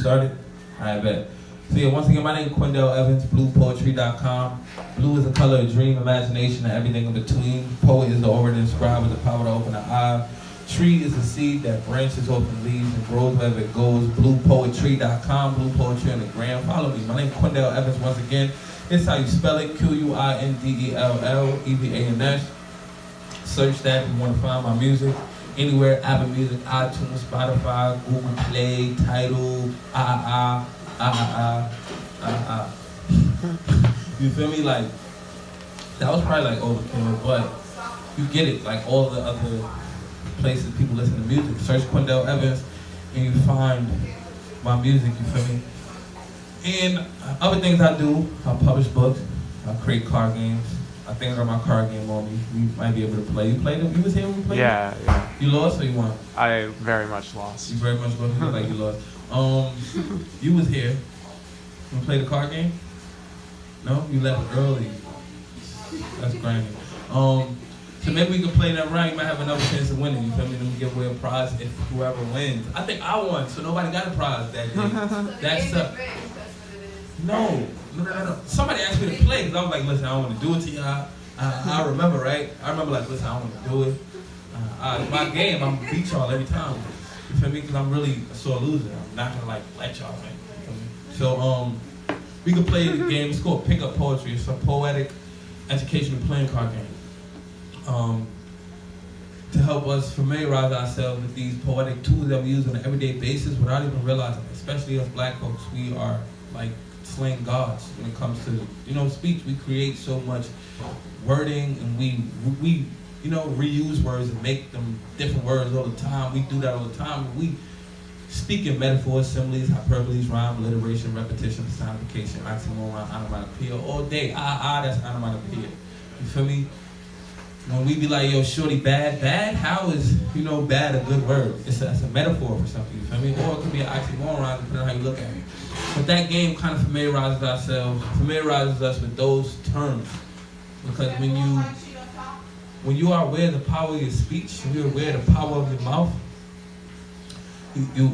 started? I bet. So yeah, once again, my name is Quindell Evans, bluepoetry.com. Blue is the color of dream, imagination, and everything in between. Poet is the orator and scribe with the power to open the eye. Tree is a seed that branches, open leaves, and grows wherever it goes. Bluepoetry.com, Blue Poetry on the gram. Follow me. My name is Quindell Evans once again. It's how you spell it, Quindellevans. Search that if you want to find my music. Anywhere, Apple Music, iTunes, Spotify, Google Play, Tidal, You feel me? Like, that was probably like overkill, but you get it. Like all the other places people listen to music. Search Quindell Evans and you find my music, you feel me? And other things I do, I publish books, I create card games. I think I got my card game on me. We might be able to play. You played it? You was here when we played it? Yeah. You lost or you won? I very much lost. You very much lost? You look like you lost. You was here. You play the card game? No? You left early. That's grimy. So maybe we can play that round. You might have another chance of winning. You feel me? Then we give away a prize if whoever wins. I think I won, so nobody got a prize that day. That's No. Somebody asked me to play because I was like, listen, I don't want to do it to y'all. I remember, right? I remember like, listen, I don't want to do it. It's my game. I'm going to beat y'all every time. You feel me? Because I'm really a sore loser. I'm not going to like let y'all win. You feel me? So we can play the game. It's called Pick Up Poetry. It's a poetic educational playing card game. To help us familiarize ourselves with these poetic tools that we use on an everyday basis without even realizing it. Especially us black folks, we are like slang gods when it comes to speech. We create so much wording and we reuse words and make them different words all the time. We do that all the time. We speak in metaphors, similes, hyperboles, rhyme, alliteration, repetition, personification, oxymoron, onomatopoeia all day. That's onomatopoeia. You feel me? When we be like, yo, shorty, bad, how is, bad a good word? It's a metaphor for something, you feel me? Or it could be an oxymoron, depending on how you look at it. But that game kind of familiarizes us with those terms. Because when you are aware of the power of your speech, when you're aware of the power of your mouth, you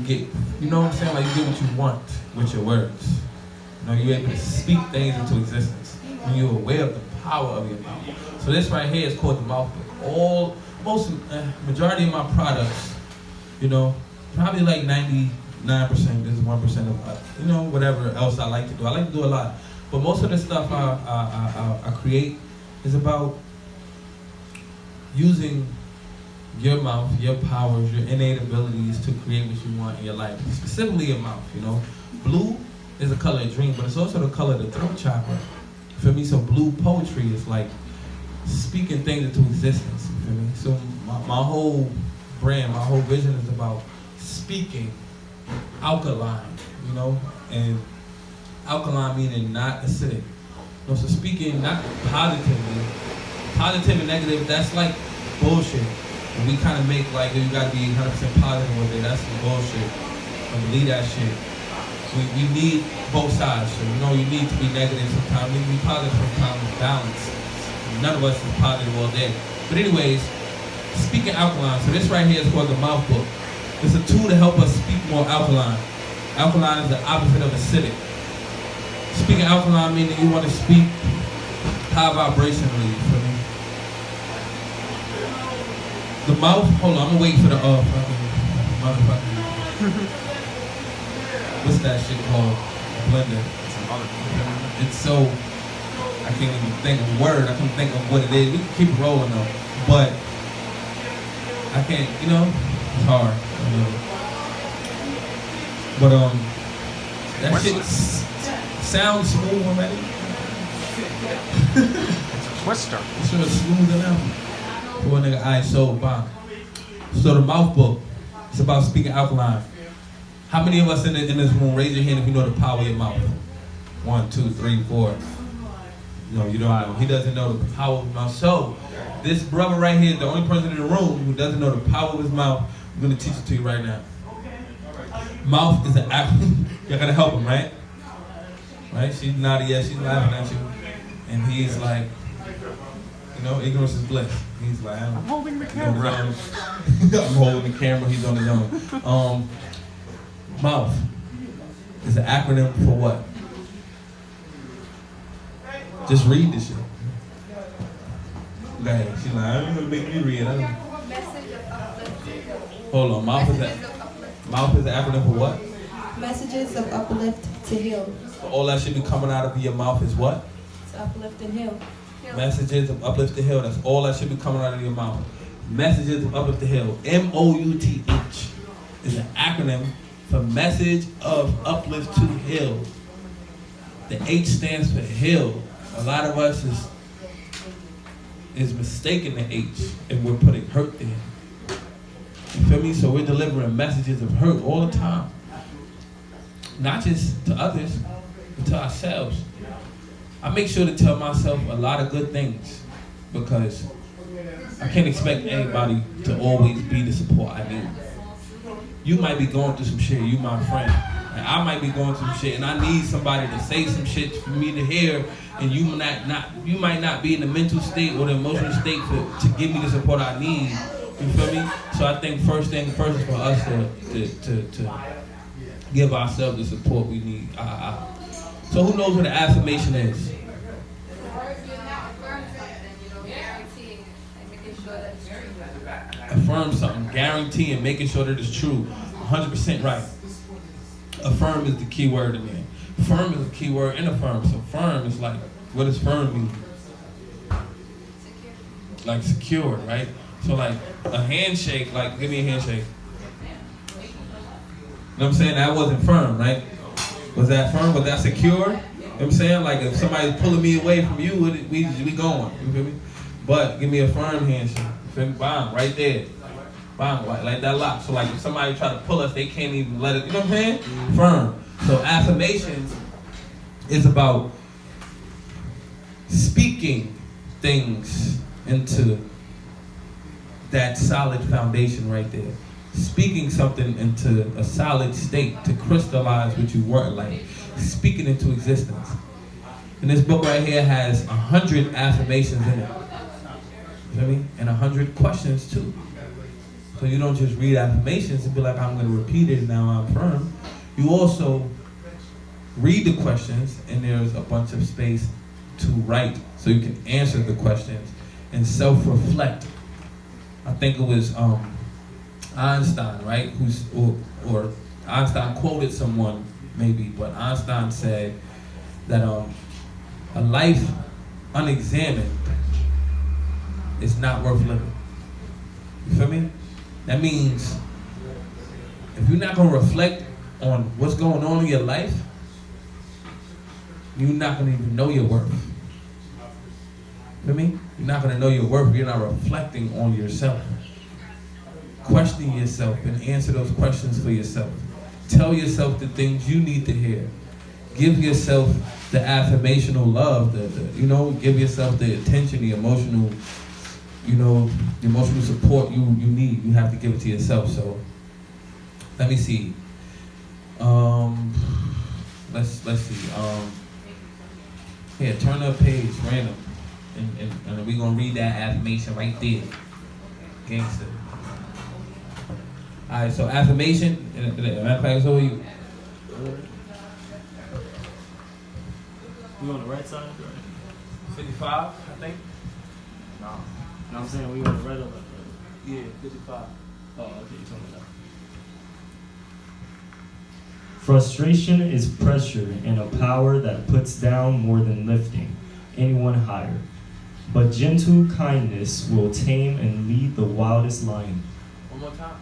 get, you know what I'm saying? Like you get what you want with your words. You're able to speak things into existence when you're aware of the power of your mouth. So this right here is called the mouth book. Majority of my products, probably like 99%, this is 1% of, whatever else I like to do. I like to do a lot. But most of the stuff I create is about using your mouth, your powers, your innate abilities to create what you want in your life. Specifically your mouth, Blue is the color of dream, but it's also the color of the throat chakra. You feel me? So blue poetry is like speaking things into existence. You feel me? So my whole brand, my whole vision is about speaking alkaline, and alkaline meaning not acidic. So speaking not positively, positive and negative, that's like bullshit. And we kind of make like, you gotta be 100% positive with it, that's some bullshit. And believe that shit. We need both sides. So, you need to be negative sometimes, you need to be positive sometimes, balance. None of us is positive all day. But anyways, speaking alkaline, so this right here is called the mouth book. It's a tool to help us speak more alkaline. Alkaline is the opposite of acidic. Speaking alkaline meaning you want to speak high vibrationally, you feel me? The mouth, hold on, I'm gonna wait for the motherfucker. What's that shit called? Blender. It's so, I can't even think of a word, I can't think of what it is. We can keep it rolling though. But I can't, it's hard. But that shit sounds smooth already. It's a twister. It's sort of smooth enough. For a nigga, alright, so bomb. So the mouth book, it's about speaking alkaline. How many of us in this room, raise your hand if you know the power of your mouth? 1, 2, 3, 4. No, you don't know. He doesn't know the power of his mouth. So, this brother right here is the only person in the room who doesn't know the power of his mouth. I'm going to teach it to you right now. Mouth is an act. You're going to help him, right? Right? She's nodding, yes, she's laughing at you. And he's like, ignorance is bliss. He's like, I'm holding the camera. I'm holding the camera, he's on his own. Mouth. is an acronym for what? Just read this shit. Go ahead. She's like, I'm gonna make me read. Message of uplift to heal. Hold on. Mouth is an acronym for what? Messages of uplift to heal. So all that should be coming out of your mouth is what? To uplift and heal. Messages of uplift to heal. That's all that should be coming out of your mouth. Messages of uplift to heal. MOUTH is an acronym for message of uplift to heal. The H stands for heal. A lot of us is mistaking the H and we're putting hurt there. You feel me? So we're delivering messages of hurt all the time. Not just to others, but to ourselves. I make sure to tell myself a lot of good things because I can't expect anybody to always be the support I need. You might be going through some shit, you my friend. And I might be going through some shit and I need somebody to say some shit for me to hear, and you might not be in the mental state or the emotional state to give me the support I need. You feel me? So I think first thing first is for us to give ourselves the support we need. So who knows what an affirmation is? Affirm something, guaranteeing, making sure that it's true. 100% right. Affirm is the key word in there. Firm is a key word in affirm. So firm is like, what does firm mean? Like secured, right? So like a handshake, like give me a handshake. You know what I'm saying? That wasn't firm, right? Was that firm? Was that secure? You know what I'm saying? Like if somebody's pulling me away from you, we going. You feel me? But give me a firm handshake. You feel me? Bam, right there. Bam, like that lock. So like if somebody try to pull us, they can't even let it, you know what I'm saying? Firm. So affirmations is about speaking things into that solid foundation right there. Speaking something into a solid state to crystallize what you were like. Speaking into existence. And this book right here has 100 affirmations in it. You feel me? And 100 questions too. So you don't just read affirmations and be like, I'm going to repeat it and now I'm firm. You also read the questions and there's a bunch of space to write so you can answer the questions and self-reflect. I think it was Einstein, right? Or Einstein quoted someone maybe, but Einstein said that a life unexamined is not worth living. You feel me? That means if you're not going to reflect on what's going on in your life, you're not going to even know your worth. You feel me? You're not going to know your worth if you're not reflecting on yourself. Question yourself and answer those questions for yourself. Tell yourself the things you need to hear. Give yourself the affirmational love, give yourself the attention, the emotional, the emotional support you need. You have to give it to yourself. So let me see. Let's see. Here, turn up page random, and we're gonna read that affirmation right there. Gangster. All right. So affirmation. Matter of fact, so you. We on the right side? 55, I think. No. No, I'm saying we on the right or left? Yeah, 55. Oh, okay, you're talking about. Frustration is pressure and a power that puts down more than lifting anyone higher. But gentle kindness will tame and lead the wildest lion. One more time.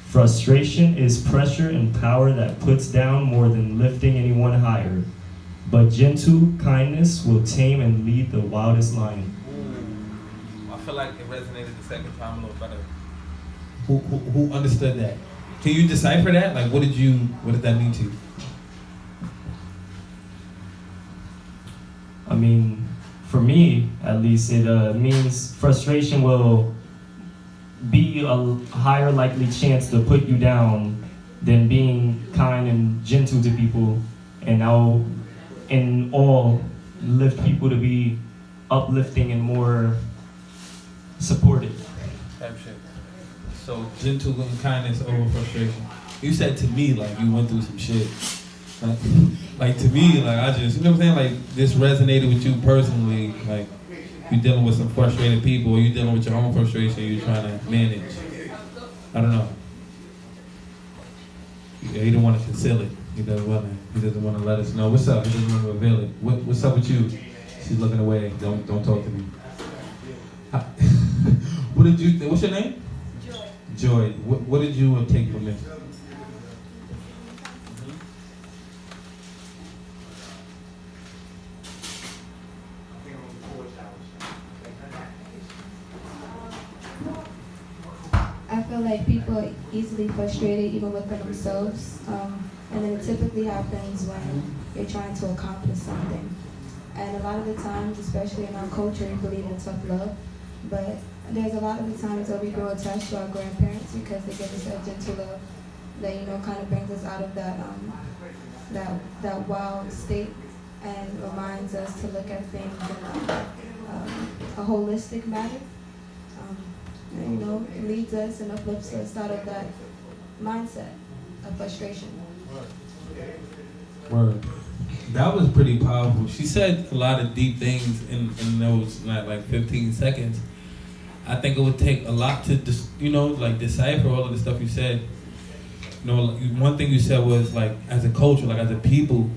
Frustration is pressure and power that puts down more than lifting anyone higher. But gentle kindness will tame and lead the wildest lion. Ooh, I feel like it resonated the second time a little better. Who understood that? Can you decipher that? Like, what did that mean to you? I mean, for me, at least, it means frustration will be a higher likely chance to put you down than being kind and gentle to people, and I'll, in all, lift people to be uplifting and more supportive. Type shit. So gentle and kindness over frustration. You said to me like you went through some shit Like to me, like I just, you know what I'm saying? Like this resonated with you personally. Like you dealing with some frustrated people, or you dealing with your own frustration you're trying to manage. I don't know. Yeah, he don't want to conceal it. He doesn't want to let us know. What's up? He doesn't want to reveal it. What's up with you? She's looking away. Don't talk to me. What did you? What's your name? Joy. Joy. What did you take from this? I feel like people are easily frustrated even within themselves. And then it typically happens when you're trying to accomplish something. And a lot of the times, especially in our culture, we believe in tough love. But there's a lot of the times that we grow attached to our grandparents because they give us that gentle love that, you know, kind of brings us out of that wild state and reminds us to look at things in a holistic manner. And, you know, it leads us and uplifts us out of that mindset of frustration. Word. That was pretty powerful. She said a lot of deep things in those like 15 seconds. I think it would take a lot to decipher all of the stuff you said. You know, one thing you said was like, as a culture, like as a people,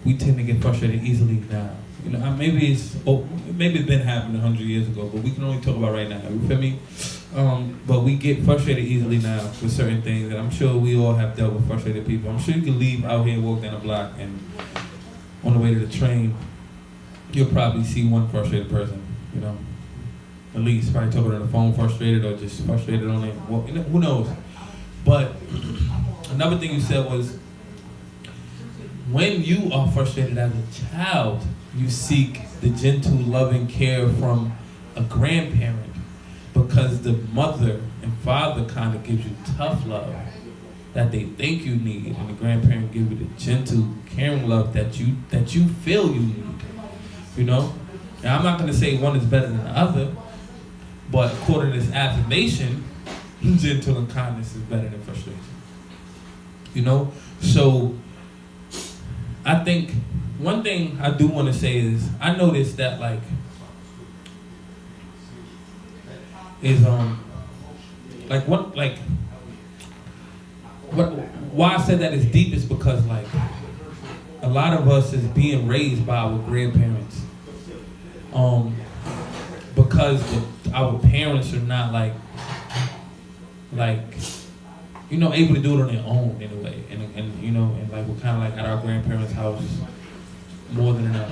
we tend to get frustrated easily now. You know, maybe it's been happening 100 years ago, but we can only talk about right now. You feel me? But we get frustrated easily now with certain things, and I'm sure we all have dealt with frustrated people. I'm sure you can leave out here and walk down the block, and on the way to the train, you'll probably see one frustrated person. You know, at least probably talking on the phone, frustrated, or just frustrated on it. Well, you know, who knows? But another thing you said was, when you are frustrated as a child, you seek the gentle, loving care from a grandparent because the mother and father kind of gives you tough love that they think you need, and the grandparent gives you the gentle, caring love that you feel you need. You know? Now, I'm not going to say one is better than the other, but according to this affirmation, gentle and kindness is better than frustration. You know? So I think one thing I do want to say is I noticed that why I said that is deep is because like a lot of us is being raised by our grandparents, because our parents are not like you know, able to do it on their own anyway, and you know, and like we're kind of like at our grandparents' house more than enough,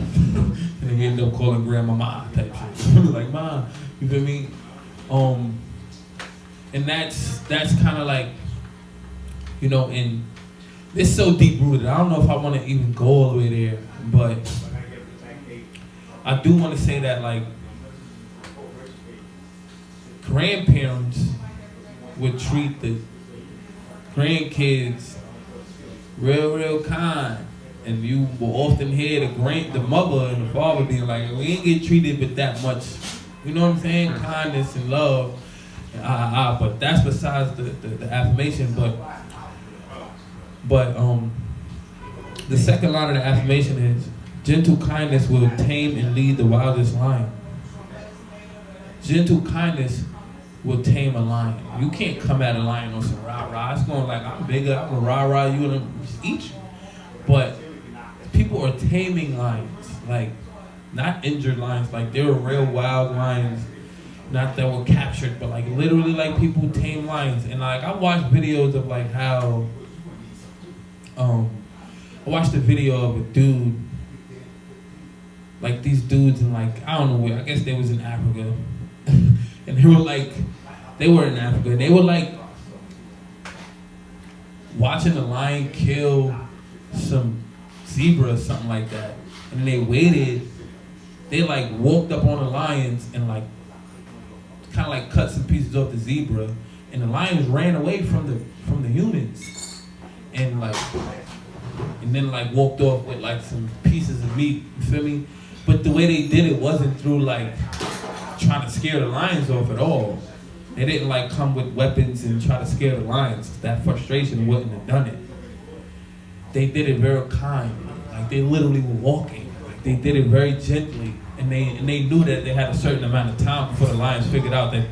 and we end up calling grandmama type shit. Like, Ma, you feel me? And that's kind of like, you know, and it's so deep rooted. I don't know if I want to even go all the way there, but I do want to say that like grandparents would treat the grandkids real kind. And you will often hear the mother and the father being like, we ain't get treated with that much, you know what I'm saying? Kindness and love. But that's besides the affirmation. But the second line of the affirmation is, gentle kindness will tame and lead the wildest lion. Gentle kindness will tame a lion. You can't come at a lion on some rah-rah. It's going like, I'm bigger, I'm gonna rah-rah you and just eat you. But people are taming lions, like not injured lions, like they were real wild lions, not that were captured, but like literally like people tame lions. And like I watched videos of like how, I watched a video of a dude, like these dudes in like, I don't know where, I guess they was in Africa, and they were in Africa, and they were like watching a lion kill some zebra or something like that, and then they waited. They like walked up on the lions and like kind of like cut some pieces off the zebra, and the lions ran away from the humans, and then like walked off with like some pieces of meat. You feel me? But the way they did it wasn't through like trying to scare the lions off at all. They didn't like come with weapons and try to scare the lions. That frustration wouldn't have done it. they did it very kind. Like they literally were walking. Like they did it very gently, and they knew that they had a certain amount of time before the lions figured out that.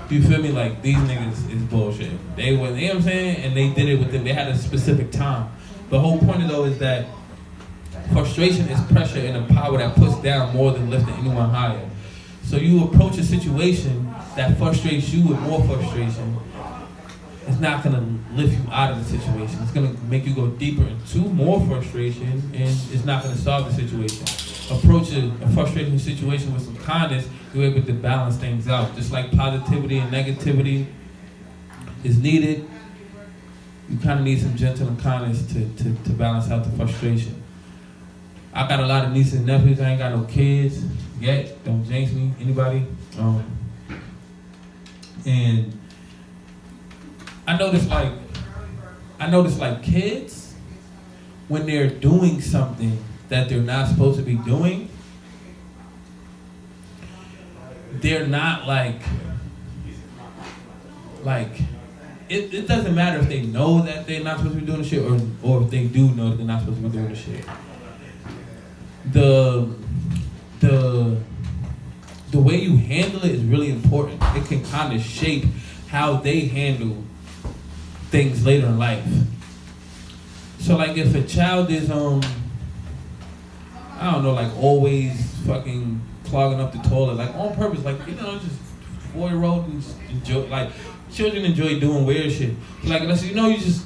You feel me? Like these niggas is bullshit. They were, you know what I'm saying? And they did it within. They had a specific time. The whole point though is that frustration is pressure and a power that puts down more than lifting anyone higher. So you approach a situation that frustrates you with more frustration. It's not gonna lift you out of the situation. It's gonna make you go deeper into more frustration, and it's not gonna solve the situation. Approach a frustrating situation with some kindness, you're able to balance things out. Just like positivity and negativity is needed, you kind of need some gentle and kindness to balance out the frustration. I got a lot of nieces and nephews. I ain't got no kids yet. Don't jinx me, anybody. And I notice like kids, when they're doing something that they're not supposed to be doing, they're not like it doesn't matter if they know that they're not supposed to be doing the shit or if they do know that they're not supposed to be doing the shit. The way you handle it is really important. It can kind of shape how they handle things later in life. So like if a child is I don't know, like always fucking clogging up the toilet, like on purpose, like, you know, just 4-year-old and enjoy, like children enjoy doing weird shit. Like, unless you know, you just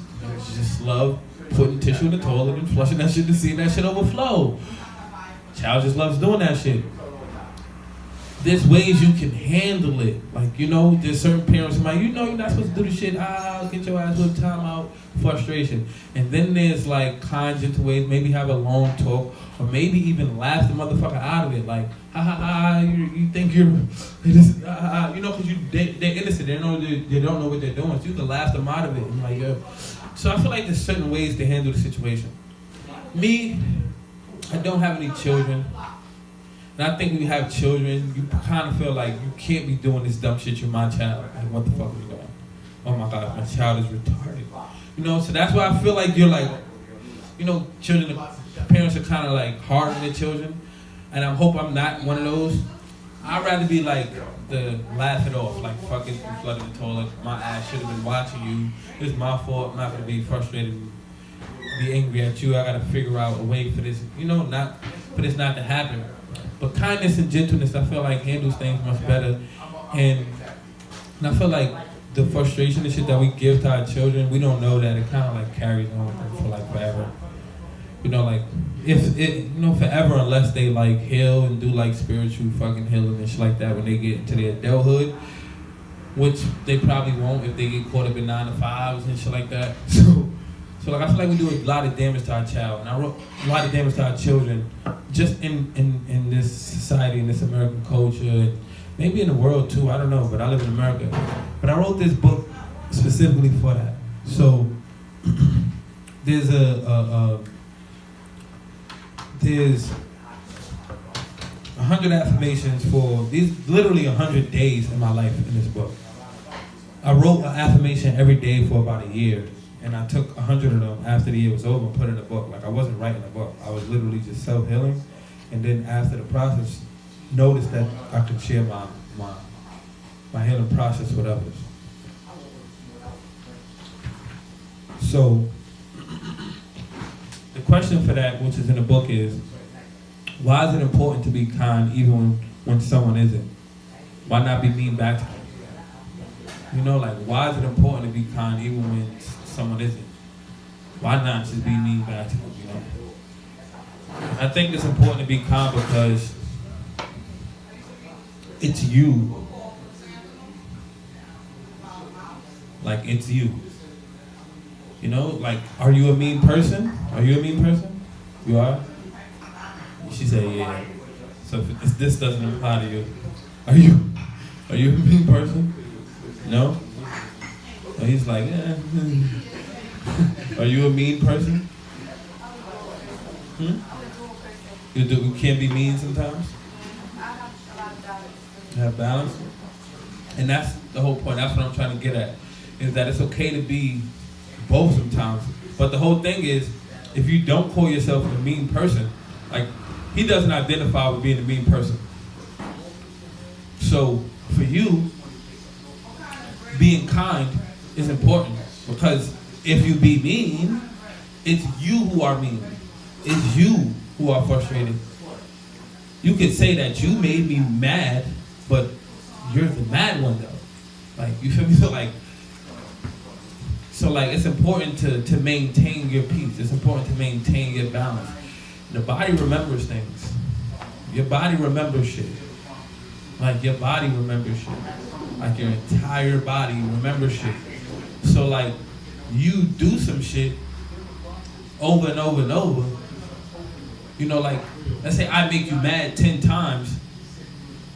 love putting tissue in the toilet and flushing that shit to see that shit overflow. Child just loves doing that shit. There's ways you can handle it. Like, you know, there's certain parents who might, you know, you're not supposed to do the shit. Get your ass with time out, frustration. And then there's like kind, gentle ways, maybe have a long talk, or maybe even laugh the motherfucker out of it. Like, you think you're, you know, because they're innocent. They don't know what they're doing. So you can laugh them out of it. And like, yo. So I feel like there's certain ways to handle the situation. Me, I don't have any children. And I think when you have children, you kind of feel like you can't be doing this dumb shit. You're my child. Like, what the fuck are you doing? Oh my God, my child is retarded. You know, so that's why I feel like you're like, you know, children, parents are kind of like hard on their children. And I hope I'm not one of those. I'd rather be like the laugh it off, like fuck it, you flooded the toilet. My ass should have been watching you. It's my fault. I'm not gonna be frustrated and be angry at you. I gotta figure out a way for this, you know, for this not to happen. But kindness and gentleness, I feel like handles things much better. And I feel like the frustration and shit that we give to our children, we don't know that it kind of like carries on with them for like forever. You know, like if it, you know, forever unless they like heal and do like spiritual fucking healing and shit like that when they get into their adulthood, which they probably won't if they get caught up in 9 to 5s and shit like that. So like I feel like we do a lot of damage to our child, and I wrote a lot of damage to our children, just in this society, in this American culture, and maybe in the world too. I don't know, but I live in America. But I wrote this book specifically for that. So there's there's 100 affirmations for these, literally 100 days in my life in this book. I wrote an affirmation every day for about a year. And I took 100 of them after the year was over and put it in a book. Like I wasn't writing a book. I was literally just self-healing. And then after the process, noticed that I could share my healing process with others. So the question for that, which is in the book, is why is it important to be kind even when someone isn't? Why not be mean back to them? You know, like why is it important to be kind even when someone isn't? Why not just be mean back to them, you know? I think it's important to be kind because it's you. Like, it's you. You know, like, are you a mean person? Are you a mean person? You are? She said, yeah. So if this doesn't apply to you, are you a mean person? No? So he's like, yeah. Are you a mean person? You can't be mean sometimes? You have balance? And that's the whole point. That's what I'm trying to get at. Is that it's okay to be both sometimes. But the whole thing is, if you don't call yourself a mean person, like, he doesn't identify with being a mean person. So for you, being kind is important, because if you be mean, it's you who are mean. It's you who are frustrated. You could say that you made me mad, but you're the mad one though. Like, you feel me? So it's important to maintain your peace. It's important to maintain your balance. The body remembers things. Your body remembers shit. Like, your body remembers shit. Like, your entire body remembers shit. So, like, you do some shit over and over and over. You know, like, let's say I make you mad 10 times.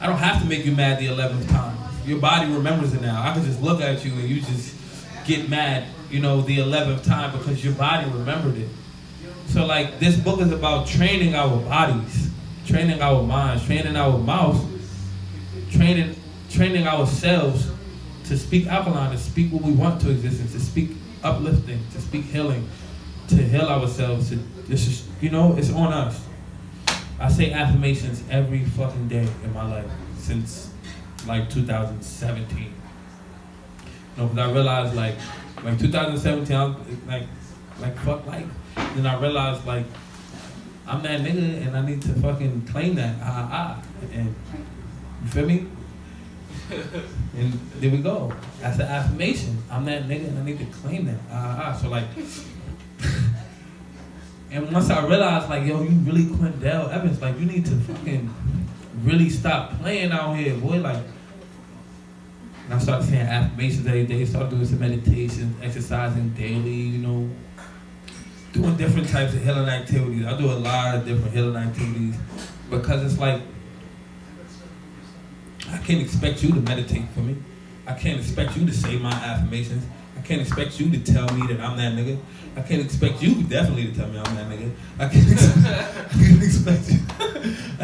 I don't have to make you mad the 11th time. Your body remembers it now. I can just look at you and you just get mad, you know, the 11th time because your body remembered it. So, like, this book is about training our bodies, training our minds, training our mouths, training ourselves to speak alkaline, to speak what we want to existence, to speak uplifting, to speak healing, to heal ourselves. This is, you know, it's on us. I say affirmations every fucking day in my life since like 2017. You know, because I realized like 2017, I was like fuck life. Then I realized like I'm that nigga and I need to fucking claim that. And you feel me? And there we go. That's the affirmation. I'm that nigga and I need to claim that. So like, and once I realized like, yo, you really Quindell Evans, like you need to fucking really stop playing out here, boy. Like, and I started saying affirmations every day, started doing some meditation, exercising daily, you know, doing different types of healing activities. I do a lot of different healing activities because it's like, I can't expect you to meditate for me. I can't expect you to say my affirmations. I can't expect you to tell me that I'm that nigga. I can't expect you definitely to tell me I'm that nigga. I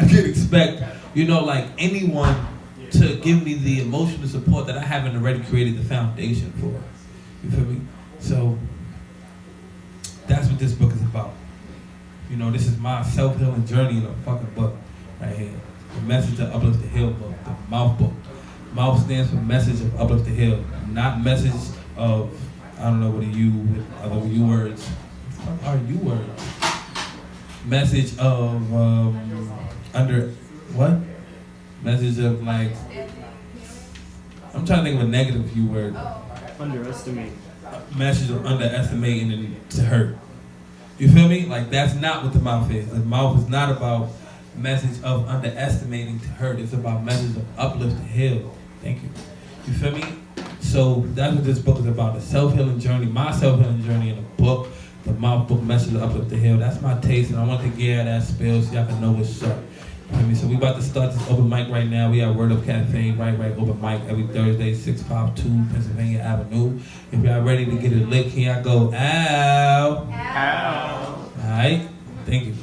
can't expect, you know, like anyone to give me the emotional support that I haven't already created the foundation for. You feel me? So that's what this book is about. You know, this is my self-healing journey in a fucking book right here. The Message of Uplift to Heal book, the Mouth book. Mouth stands for Message of Uplift to Heal, not message of, I don't know what with other U words. What are U words? Message of, Message of like, I'm trying to think of a negative U word. Underestimate. Message of underestimating and to hurt. You feel me? Like, that's not what the mouth is. The mouth is not about message of underestimating to hurt. It's about message of uplift to heal. Thank you. You feel me? So that's what this book is about. The self-healing journey, my self-healing journey in a book, the Mouth book, Message of Uplift to Heal. That's my taste, and I want to get that spill so y'all can know what's up. You feel me? So we about to start this open mic right now. We have Word Up Cafe, right, open mic every Thursday, 652 Pennsylvania Avenue. If y'all ready to get it lit, here I go. Ow. Ow. All right. Thank you.